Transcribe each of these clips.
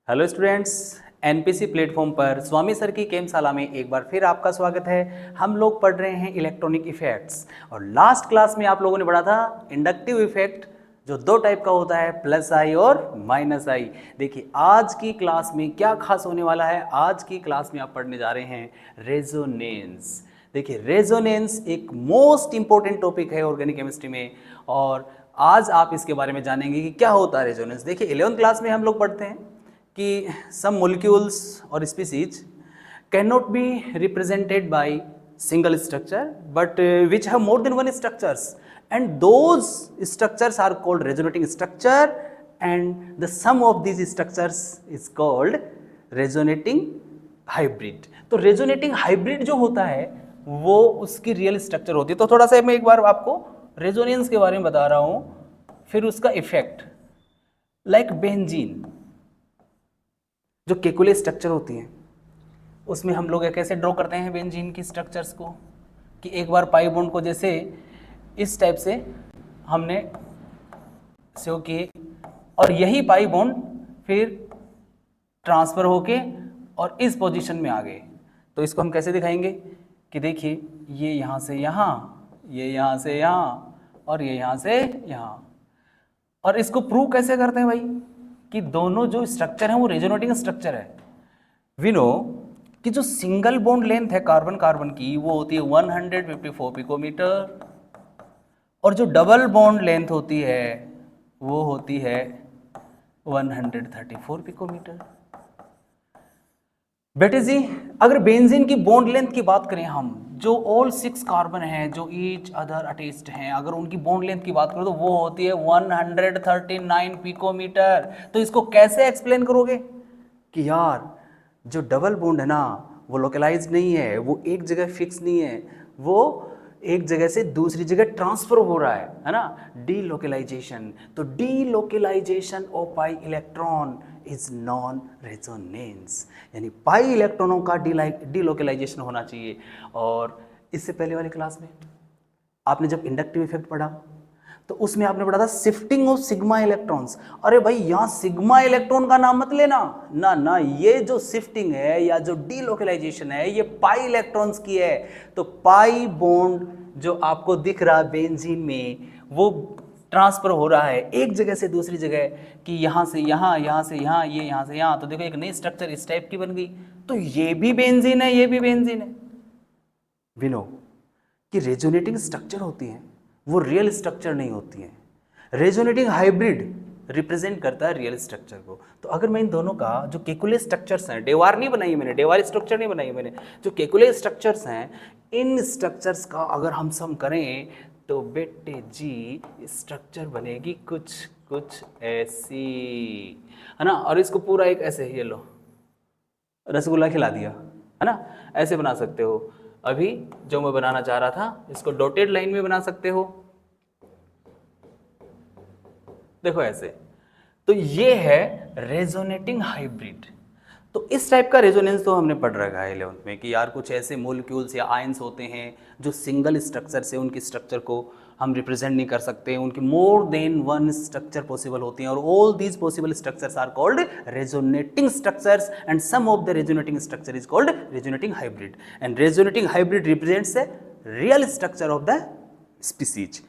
Hello students, NPC platform पर स्वामी sir की केमशाला में एक बार फिर आपका स्वागत है। हम लोग पढ़ रहे हैं इलेक्ट्रॉनिक इफेक्ट्स और लास्ट क्लास में आप लोगों ने पढ़ा था इंडक्टिव इफेक्ट जो दो टाइप का होता है, प्लस आई और माइनस आई। देखिए आज की क्लास में क्या खास होने वाला है। आज की क्लास में आप पढ़ने जा रहे हैं रेजोनेंस। देखिए रेजोनेंस एक मोस्ट इंपॉर्टेंट टॉपिक है ऑर्गेनिक केमिस्ट्री में और आज आप इसके बारे में जानेंगे कि क्या होता है रेजोनेंस। देखिए 11th क्लास में हम लोग पढ़ते हैं कि some molecules or species cannot be represented by single structure but which have more than one structures, and those structures are called resonating structure, and the sum of these structures is called resonating hybrid। तो resonating hybrid जो होता है वो उसकी real structure होती है। तो थोड़ा सा मैं एक बार आपको रेजोनेंस के बारे में बता रहा हूँ, फिर उसका इफेक्ट। लाइक बेंजीन जो केकुले स्ट्रक्चर होती हैं उसमें हम लोग कैसे ड्रॉ करते हैं बेंजीन की स्ट्रक्चर्स को, कि एक बार पाई बॉन्ड को जैसे इस टाइप से हमने शो किए और यही पाई बॉन्ड फिर ट्रांसफ़र होके और इस पोजीशन में आ गए। तो इसको हम कैसे दिखाएंगे कि देखिए ये यहाँ से यहाँ, ये यहाँ से यहाँ और ये यहाँ से यहाँ। और इसको प्रूव कैसे करते हैं भाई कि दोनों जो स्ट्रक्चर है वो रेजोनेटिंग स्ट्रक्चर है। वी नो कि जो सिंगल बॉन्ड लेंथ है कार्बन कार्बन की वो होती है 154 पिकोमीटर और जो डबल बॉन्ड लेंथ होती है वो होती है 134 पिकोमीटर। बेटे जी अगर बेंजीन की बॉन्ड लेंथ की बात करें हम, जो ऑल 6 कार्बन हैं जो ईच अदर अटैच्ड हैं, अगर उनकी बॉन्ड लेंथ की बात करो तो वो होती है 139 पिकोमीटर। तो इसको कैसे एक्सप्लेन करोगे कि यार जो डबल बॉन्ड है ना वो लोकलाइज्ड नहीं है, वो एक जगह फिक्स नहीं है, वो एक जगह से दूसरी जगह ट्रांसफर हो रहा है ना, डीलोकलाइजेशन। तो delocalisation of pi electron is non resonance, यानी पाई इलेक्ट्रॉनों का डीलोकलाइजेशन होना चाहिए। और इससे पहले वाली क्लास में आपने जब इंडक्टिव इफेक्ट पढ़ा तो उसमें आपने पढ़ा था शिफ्टिंग ऑफ सिग्मा इलेक्ट्रॉन्स। अरे भाई यहाँ सिग्मा इलेक्ट्रॉन का नाम मत लेना ना ना, ये जो शिफ्टिंग है या जो डीलोकलाइजेशन है ये पाई इलेक्ट्रॉन्स की है। तो पाई बॉन्ड जो आपको दिख रहा है बेंजीन में वो ट्रांसफर हो रहा है एक जगह से दूसरी जगह, कि यहाँ से यहाँ, यहाँ से यहाँ, ये यहाँ से यहाँ। तो देखो एक नई स्ट्रक्चर इस टाइप की बन गई। तो ये भी बेंजीन है, ये भी बेंजीन है। वी नो कि रेजोनेटिंग स्ट्रक्चर होती हैं वो रियल स्ट्रक्चर नहीं होती हैं। रेजोनेटिंग हाइब्रिड रिप्रेजेंट करता है रियल स्ट्रक्चर को। तो अगर मैं इन दोनों का जो केकुले स्ट्रक्चर्स हैं, डेवार नहीं बनाई मैंने, डेवार स्ट्रक्चर नहीं बनाई मैंने, जो केकुले स्ट्रक्चर्स हैं इन स्ट्रक्चर्स का अगर हम सम करें तो बेटे जी स्ट्रक्चर बनेगी कुछ कुछ ऐसी, है ना। और इसको पूरा एक ऐसे ये लो रसगुल्ला खिला दिया, है ना, ऐसे बना सकते हो। अभी जो मैं बनाना चाह रहा था इसको डॉटेड लाइन में बना सकते हो, देखो ऐसे। तो ये है रेजोनेटिंग हाइब्रिड। तो इस टाइप का रेजोनेंस तो हमने पढ़ रखा है 11th में कि यार कुछ ऐसे मोलिक्यूल्स या आयंस होते हैं जो सिंगल स्ट्रक्चर से उनकी स्ट्रक्चर को हम रिप्रेजेंट नहीं कर सकते, उनकी more than one structure possible होती हैं और all these possible structures are called resonating structures and sum of the resonating structure is called resonating hybrid, and resonating hybrid represents the real structure of the species.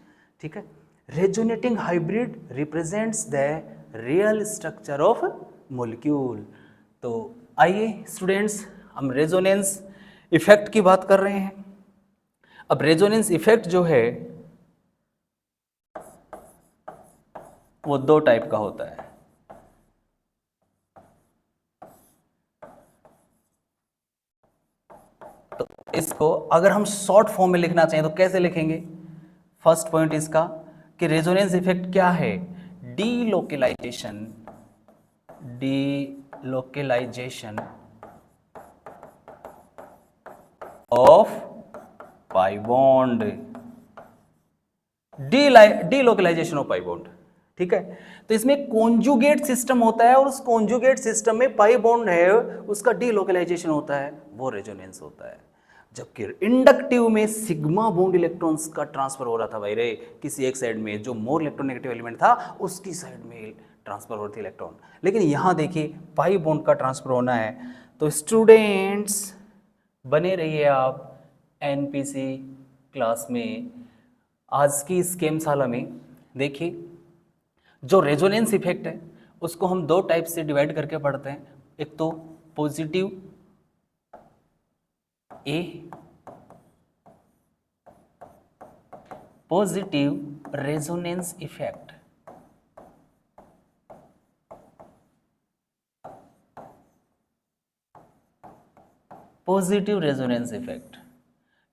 ठीक है, resonating hybrid represents the real structure of molecule. तो आइए students हम resonance effect की बात कर रहे हैं। अब रेजोनेंस इफेक्ट जो है वो दो टाइप का होता है। तो इसको अगर हम शॉर्ट फॉर्म में लिखना चाहें तो कैसे लिखेंगे? फर्स्ट पॉइंट इसका कि रेजोनेंस इफेक्ट क्या है? Delocalisation, delocalisation of pi bond, delocalisation of pi bond. ठीक है, तो इसमें कॉन्जुगेट सिस्टम होता है और उस कॉन्जुगेट सिस्टम में पाई बॉन्ड है उसका डीलोकलाइजेशन होता है, वो रेजोनेंस होता है। जबकि इंडक्टिव में सिग्मा बॉन्ड इलेक्ट्रॉन्स का ट्रांसफर हो रहा था भाई रे, किसी एक साइड में जो मोर इलेक्ट्रोनेगेटिव एलिमेंट था उसकी साइड में ट्रांसफर होती है इलेक्ट्रॉन। लेकिन यहाँ देखिए पाई बॉन्ड का ट्रांसफर होना है। तो स्टूडेंट्स बने रहिए आप एनपीसी क्लास में। आज की इस गेमशाला में देखिए जो रेजोनेंस इफेक्ट है उसको हम दो टाइप से डिवाइड करके पढ़ते हैं। एक तो positive A, positive resonance effect, positive resonance effect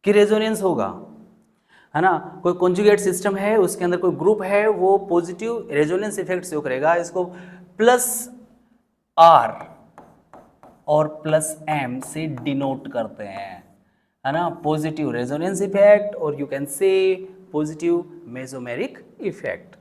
कि रेजोनेंस होगा, है ना। कोई कॉन्जुगेट सिस्टम है, उसके अंदर कोई ग्रुप है, वो पॉजिटिव रेजोनेंस इफेक्ट से करेगा। इसको प्लस आर और प्लस एम से डिनोट करते हैं, है ना, पॉजिटिव रेजोनेंस इफेक्ट, और you can say positive mesomeric effect.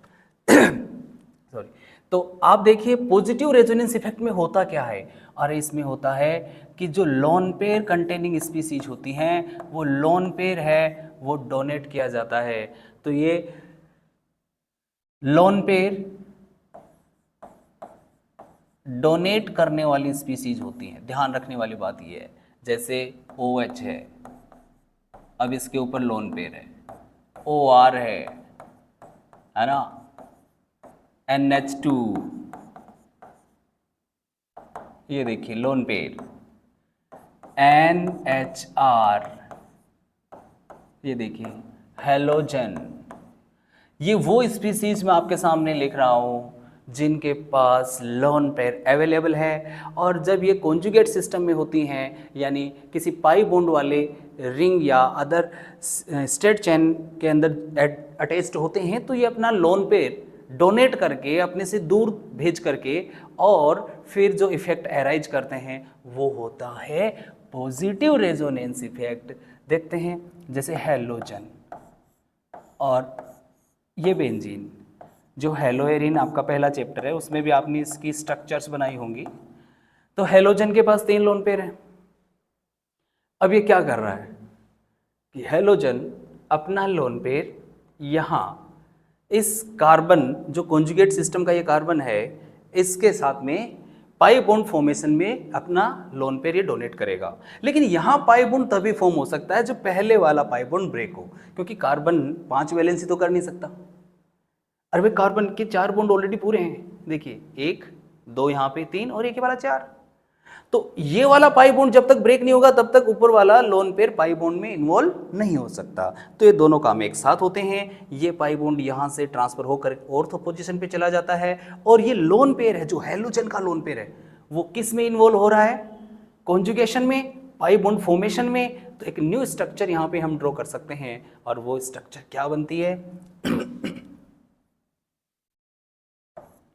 Sorry. तो आप देखिए पॉजिटिव रेजोनेंस इफेक्ट में होता क्या है। अरे इसमें होता है कि जो लोन पेयर कंटेनिंग स्पीसीज होती हैं, वो लोन पेयर है वो डोनेट किया जाता है। तो ये लोन पेयर डोनेट करने वाली स्पीसीज होती हैं। ध्यान रखने वाली बात ये है, जैसे OH है, अब इसके ऊपर लोन पेयर है, OR है ना, NH2, ये देखिए लोन पेयर, NHR, ये देखिए हेलोजन। ये वो स्पीसीज मैं आपके सामने लिख रहा हूँ जिनके पास लोन पेयर अवेलेबल है। और जब ये कॉन्जुगेट सिस्टम में होती हैं, यानी किसी पाई बॉन्ड वाले रिंग या अदर स्ट्रेट चेन के अंदर अटैच्ड होते हैं, तो ये अपना लोन पेयर डोनेट करके अपने से दूर भेज करके और फिर जो इफेक्ट अराइज करते हैं वो होता है पॉजिटिव रेजोनेंस इफेक्ट। देखते हैं जैसे हेलोजन और ये बेंजीन, जो हेलोएरिन आपका पहला चैप्टर है उसमें भी आपने इसकी स्ट्रक्चर्स बनाई होंगी। तो हेलोजन के पास 3 लोन पेयर हैं। अब ये क्या कर रहा है कि हेलोजन अपना लोन पेयर यहाँ इस कार्बन, जो कॉन्जुगेट सिस्टम का ये कार्बन है, इसके साथ में पाई बॉन्ड फॉर्मेशन में अपना लोन पेयर ये डोनेट करेगा। लेकिन यहाँ पाई बॉन्ड तभी फॉर्म हो सकता है जब पहले वाला पाई बॉन्ड ब्रेक हो, क्योंकि कार्बन 5 वैलेंसी तो कर नहीं सकता। अरे भाई कार्बन के 4 बॉन्ड ऑलरेडी पूरे हैं, देखिए 1 2 यहाँ पे 3 और एक वाला 4। तो ये वाला पाई बॉन्ड जब तक ब्रेक नहीं होगा तब तक ऊपर वाला लोन पेयर पाई बॉन्ड में इन्वॉल्व नहीं हो सकता। तो ये दोनों काम एक साथ होते हैं। ये पाई बॉन्ड यहाँ से ट्रांसफर होकर ऑर्थो पोजीशन पे चला जाता है, और ये लोन पेयर है जो हेलोजन का लोन पेयर है वो किस में इन्वॉल्व हो रहा है, कॉन्जुगेशन में, पाई बॉन्ड फॉर्मेशन में। तो एक न्यू स्ट्रक्चर यहाँ पे हम ड्रॉ कर सकते हैं, और वो स्ट्रक्चर क्या बनती है,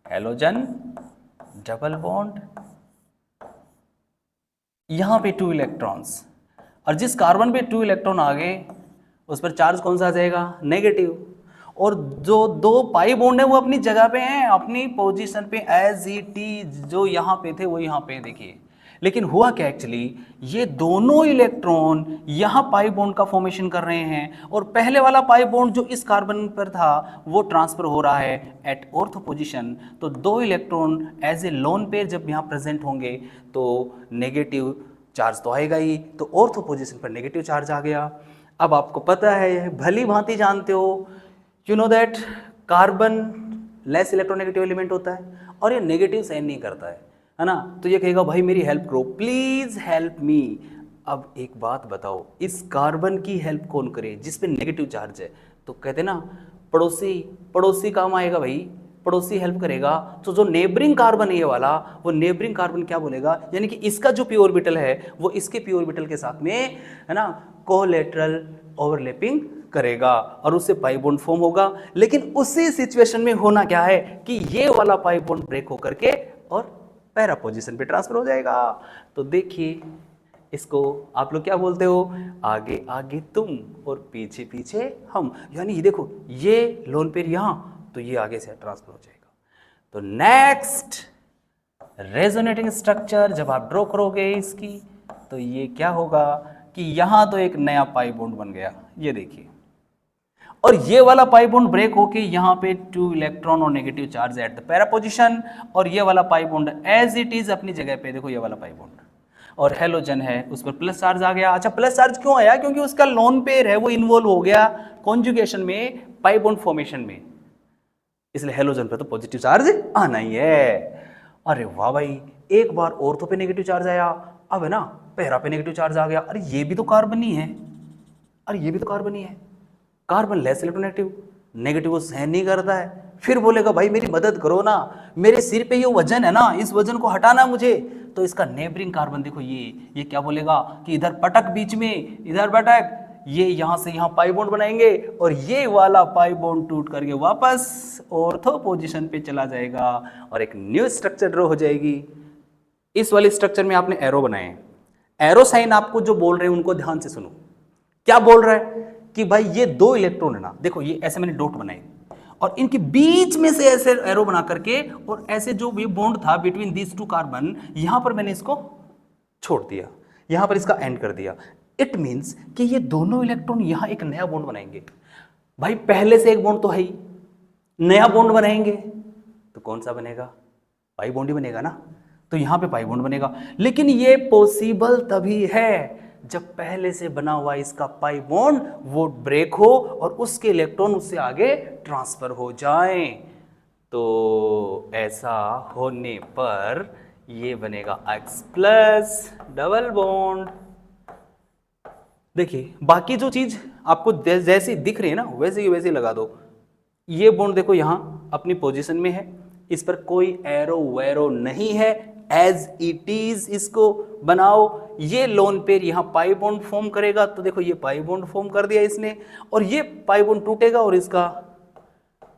हेलोजन डबल बॉन्ड, यहाँ पे 2 इलेक्ट्रॉन्स, और जिस कार्बन पे 2 इलेक्ट्रॉन आ गए उस पर चार्ज कौन सा आ जाएगा, नेगेटिव। और जो 2 पाई बॉन्ड है वो अपनी जगह पे हैं, अपनी पोजीशन पे एज इट इज, जो यहाँ पे थे वो यहाँ पे देखिए। लेकिन हुआ क्या एक्चुअली, ये दोनों इलेक्ट्रॉन यहाँ पाई बॉन्ड का फॉर्मेशन कर रहे हैं, और पहले वाला पाई बॉन्ड जो इस कार्बन पर था वो ट्रांसफर हो रहा है एट ऑर्थो पोजीशन। तो 2 electron as a lone pair जब यहाँ प्रेजेंट होंगे तो नेगेटिव चार्ज तो आएगा ही, तो ऑर्थो पोजीशन पर नेगेटिव चार्ज आ गया। अब आपको पता है, भली भांति जानते हो, you know that carbon less electronegative element होता है और ये नेगेटिव सहन नहीं करता है ना। तो ये कहेगा भाई मेरी हेल्प करो, प्लीज हेल्प मी। अब एक बात बताओ, इस कार्बन की हेल्प कौन करे जिस पे नेगेटिव चार्ज है, तो कहते ना पड़ोसी, पड़ोसी काम आएगा भाई, पड़ोसी हेल्प करेगा। तो जो नेबरिंग कार्बन है ये वाला, वो नेबरिंग कार्बन क्या बोलेगा, यानी कि इसका जो पी ऑर्बिटल है वो इसके पी ऑर्बिटल के साथ में, है ना, कोलैटरल ओवरलैपिंग करेगा और उससे पाई बॉन्ड फॉर्म होगा। लेकिन उसी सिचुएशन में होना क्या है कि ये वाला पाई बॉन्ड ब्रेक होकर के और पैरा पोजीशन पे ट्रांसफर हो जाएगा। तो देखिए इसको आप लोग क्या बोलते हो, आगे आगे तुम और पीछे पीछे हम। यानी ये देखो, ये लोन पेयर यहाँ, तो ये आगे से ट्रांसफर हो जाएगा। तो नेक्स्ट रेजोनेटिंग स्ट्रक्चर जब आप ड्रॉ करोगे इसकी, तो ये क्या होगा कि यहाँ तो एक नया पाई बॉन्ड बन गया, ये देखिए, और ये वाला पाई बॉन्ड ब्रेक होके यहाँ पे 2 इलेक्ट्रॉन और negative charge at the para position, और ये वाला pi bond as it is अपनी जगह पे, देखो ये वाला पाई बॉन्ड, और हेलोजन है उस पर प्लस चार्ज आ गया। अच्छा प्लस चार्ज क्यों आया? क्योंकि उसका लोन पेयर है वो इन्वॉल्व हो गया कॉन्जुगेशन में, पाई बॉन्ड फॉर्मेशन में, इसलिए हेलोजन पे तो पॉजिटिव चार्ज आना ही है। अरे वाह भाई, एक बार ऑर्थो पे नेगेटिव चार्ज आया, अब है ना पैरा पे नेगेटिव चार्ज आ गया। अरे ये भी तो कार्बन ही है, अरे ये भी तो कार्बन ही है, कार्बन लेस इलेक्ट्रोनेगेटिव, नेगेटिव वो सहन नहीं करता है। फिर बोलेगा भाई मेरी मदद करो ना, मेरे सिर पे ये वजन है ना, इस वजन को हटाना मुझे। तो इसका नेबरिंग कार्बन देखो ये क्या बोलेगा कि इधर पटक बीच में, इधर पटक, ये यहां से यहां पाई बॉन्ड बनाएंगे और ये वाला पाई बॉन्ड टूट करके वापस ऑर्थो पोजीशन पे चला जाएगा और एक न्यू स्ट्रक्चर ड्रॉ हो जाएगी। इस वाले स्ट्रक्चर में आपने एरो बनाए, एरो साइन आपको जो बोल रहे हैं उनको ध्यान से सुनो। क्या बोल रहा है कि भाई ये 2 इलेक्ट्रॉन है ना, देखो ये ऐसे मैंने डॉट बनाए और इनके बीच में से ऐसे एरो बना करके, और ऐसे जो ये बॉन्ड था बिटवीन दीज 2 कार्बन, यहां पर मैंने इसको छोड़ दिया, यहां पर इसका एंड कर दिया। इट मीन्स कि ये दोनों इलेक्ट्रॉन यहां एक नया बॉन्ड बनाएंगे। भाई पहले से एक बॉन्ड तो है ही, नया बॉन्ड बनाएंगे तो कौन सा बनेगा? पाई बॉन्ड ही बनेगा ना, तो यहां पे पाई बॉन्ड बनेगा। लेकिन ये पॉसिबल तभी है जब पहले से बना हुआ इसका पाई बॉन्ड वो ब्रेक हो और उसके इलेक्ट्रॉन उससे आगे ट्रांसफर हो जाएं। तो ऐसा होने पर ये बनेगा X+ डबल बॉन्ड। देखिए बाकी जो चीज आपको जैसी दिख रही है ना वैसे ही वैसे लगा दो। ये बॉन्ड देखो यहां अपनी पोजीशन में है, इस पर कोई एरो वैरो नहीं है, एज इट इज इसको बनाओ। ये लोन पेयर यहां पाई बॉन्ड फॉर्म करेगा, तो देखो ये पाई बॉन्ड फॉर्म कर दिया इसने, और ये पाई बॉन्ड टूटेगा और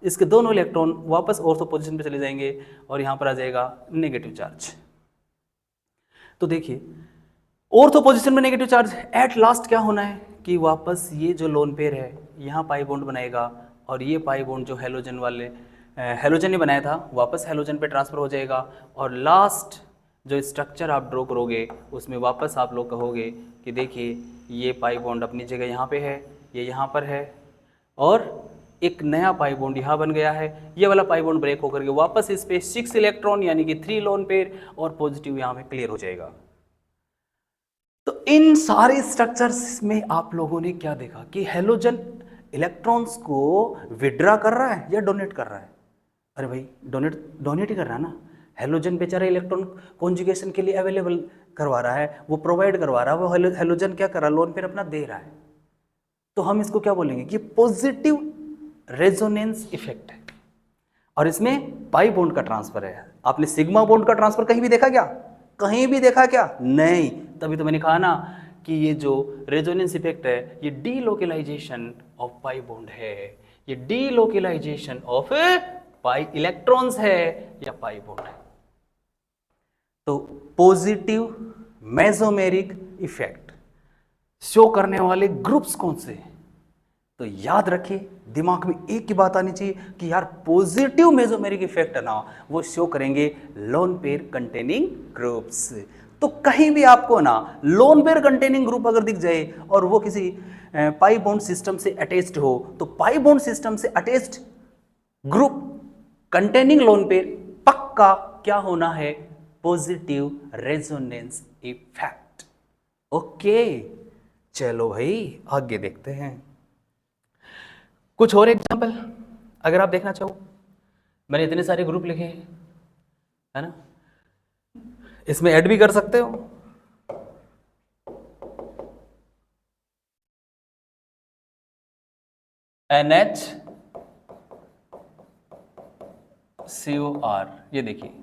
इसके दोनों इलेक्ट्रॉन वापस ऑर्थो पोजीशन पे चले जाएंगे और यहां पर आ जाएगा नेगेटिव चार्ज। तो देखिए ऑर्थो पोजीशन में नेगेटिव चार्ज, एट लास्ट क्या होना है कि वापस ये जो लोन पेयर है यहां पाई बॉन्ड बनाएगा और ये पाई बॉन्ड जो हेलोजन ने बनाया था वापस हेलोजन पे ट्रांसफर हो जाएगा, और लास्ट जो स्ट्रक्चर आप ड्रॉ करोगे उसमें वापस आप लोग कहोगे कि देखिए ये पाई बॉन्ड अपनी जगह यहाँ पे है, ये यहाँ पर है, और एक नया पाई बॉन्ड यहाँ बन गया है। ये वाला पाई बॉन्ड ब्रेक होकर के वापस इस पे 6 इलेक्ट्रॉन यानी कि 3 लोन पेयर और पॉजिटिव यहाँ पे क्लियर हो जाएगा। तो इन सारे स्ट्रक्चर्स में आप लोगों ने क्या देखा कि हेलोजन इलेक्ट्रॉन्स को विड्रा कर रहा है या डोनेट कर रहा है? अरे भाई डोनेट ही कर रहा है ना, हेलोजन बेचारा इलेक्ट्रॉन कॉन्जुगेशन के लिए अवेलेबल करवा रहा है, वो प्रोवाइड करवा रहा है, वो हेलोजन क्या कर रहा है, लोन पेयर अपना दे रहा है। तो हम इसको क्या बोलेंगे कि पॉजिटिव रेजोनेंस इफेक्ट है, और इसमें पाई बॉन्ड का ट्रांसफर है। आपने सिग्मा बॉन्ड का ट्रांसफर कहीं भी देखा क्या? कहीं भी देखा क्या? नहीं। तभी तो मैंने कहा ना कि ये जो रेजोनेंस इफेक्ट है ये डीलोकलाइजेशन ऑफ पाई बॉन्ड है, ये डीलोकलाइजेशन ऑफ पाई इलेक्ट्रॉन्स है या पाई बॉन्ड है। तो पॉजिटिव मेसोमेरिक इफेक्ट शो करने वाले ग्रुप्स कौन से हैं? तो याद रखिए, दिमाग में एक ही बात आनी चाहिए कि यार पॉजिटिव मेसोमेरिक इफेक्ट है ना वो शो करेंगे लोन पेयर कंटेनिंग ग्रुप्स। तो कहीं भी आपको ना लोन पेयर कंटेनिंग ग्रुप अगर दिख जाए और वो किसी पाई बॉन्ड सिस्टम से अटैच्ड हो, तो पाई बॉन्ड सिस्टम से attached group containing lone pair पक्का क्या होना है? Positive resonance effect. ओके चलो भाई आगे देखते हैं कुछ और एग्जांपल अगर आप देखना चाहो। मैंने इतने सारे ग्रुप लिखे हैं, है ना, इसमें ऐड भी कर सकते हो। NHCOR, ये देखिए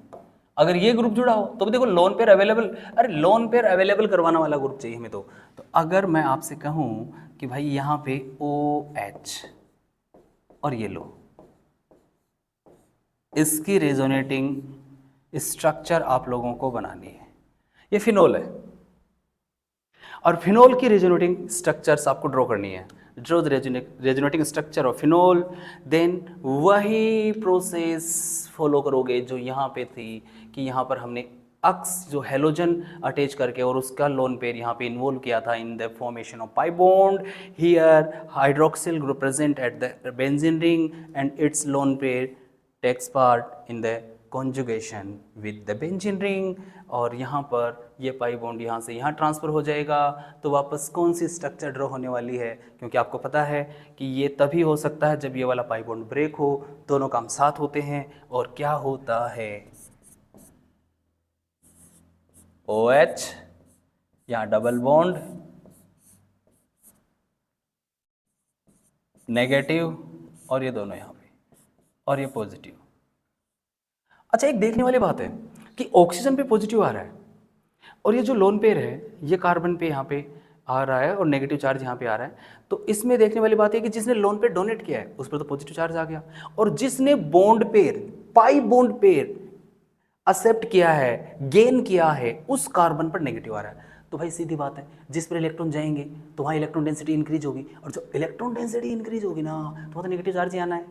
अगर ये ग्रुप जुड़ा हो तो भी देखो लोन पेयर अवेलेबल, अरे लोन पेयर अवेलेबल करवाना वाला ग्रुप चाहिए हमें। तो अगर मैं आपसे कहूं कि भाई यहां पे OH और ये लो, इसकी रेजोनेटिंग स्ट्रक्चर आप लोगों को बनानी है। ये फिनोल है और फिनोल की रेजोनेटिंग स्ट्रक्चर्स आपको ड्रॉ करनी है। Draw the resonating structure of phenol, then वही प्रोसेस फॉलो करोगे जो यहाँ पे थी कि यहाँ पर हमने अक्स जो हेलोजन अटैच करके और उसका लोन पेयर यहाँ पे इन्वॉल्व किया था in the formation of pi bond. Here hydroxyl group present at the benzene ring and its lone pair takes part in the conjugation with the benzene ring. और यहाँ पर ये पाई बॉन्ड यहाँ से यहाँ ट्रांसफ़र हो जाएगा, तो वापस कौन सी स्ट्रक्चर ड्रॉ होने वाली है, क्योंकि आपको पता है कि ये तभी हो सकता है जब ये वाला पाई बॉन्ड ब्रेक हो, दोनों काम साथ होते हैं और क्या होता है OH, यहाँ डबल बॉन्ड नेगेटिव और ये दोनों यहाँ पे और ये पॉजिटिव। अच्छा, एक देखने वाली बात है कि ऑक्सीजन पे पॉजिटिव आ रहा है और ये जो लोन पेयर है ये कार्बन पे यहाँ पे आ रहा है और नेगेटिव चार्ज यहाँ पे आ रहा है। तो इसमें देखने वाली बात है कि जिसने लोन पेयर डोनेट किया है उस पर तो पॉजिटिव चार्ज आ गया, और जिसने bond pair pi bond pair accept किया है, गेन किया है, उस कार्बन पर नेगेटिव आ रहा है। तो भाई सीधी बात है, जिस पर इलेक्ट्रॉन जाएंगे तो वहाँ इलेक्ट्रॉन डेंसिटी इंक्रीज होगी, और जो इलेक्ट्रॉन डेंसिटी इंक्रीज होगी ना तो वहाँ तो नेगेटिव चार्ज ही आना है,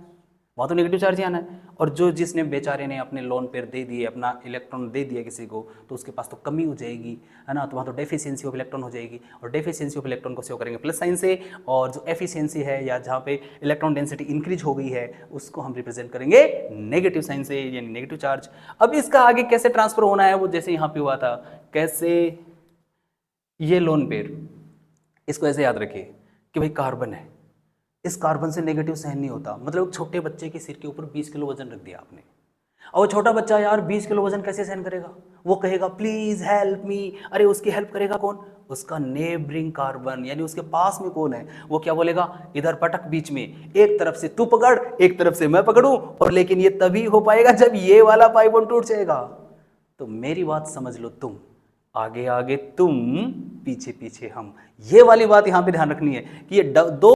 वहाँ तो नेगेटिव चार्ज ही आना है। और जो जिसने बेचारे ने अपने लोन पेयर दे दिए, अपना इलेक्ट्रॉन दे दिया किसी को, तो उसके पास तो कमी हो जाएगी, है ना, तो वहाँ तो डेफिशिएंसी ऑफ इलेक्ट्रॉन हो जाएगी, और डेफिशिएंसी ऑफ इलेक्ट्रॉन को शो करेंगे प्लस साइन से, और जो एफिशिएंसी है या जहाँ पे इलेक्ट्रॉन डेंसिटी इंक्रीज हो गई है उसको हम रिप्रेजेंट करेंगे नेगेटिव साइन से, यानी नेगेटिव चार्ज। अब इसका आगे कैसे ट्रांसफर होना है वो जैसे यहाँ पे हुआ था, कैसे ये लोन पेयर, इसको ऐसे याद रखिए कि भाई कार्बन है, इस कार्बन से नेगेटिव सहन नहीं होता। मतलब छोटे बच्चे के सिर के ऊपर 20 किलो वजन रख दिया आपने, और वो छोटा बच्चा यार 20 किलो वजन कैसे सहन करेगा, वो कहेगा प्लीज हेल्प मी। अरे उसकी हेल्प करेगा कौन, उसका नेबरिंग कार्बन, यानी उसके पास में कौन है, वो क्या बोलेगा, इधर पटक बीच में, एक तरफ से तू पकड़ एक तरफ से मैं पकड़ूं, और लेकिन ये तभी हो पाएगा जब ये वाला पाई बॉन्ड टूट जाएगा। तो मेरी बात समझ लो, तुम आगे आगे तुम, पीछे पीछे हम, ये वाली बात यहां पे ध्यान रखनी है कि ये दो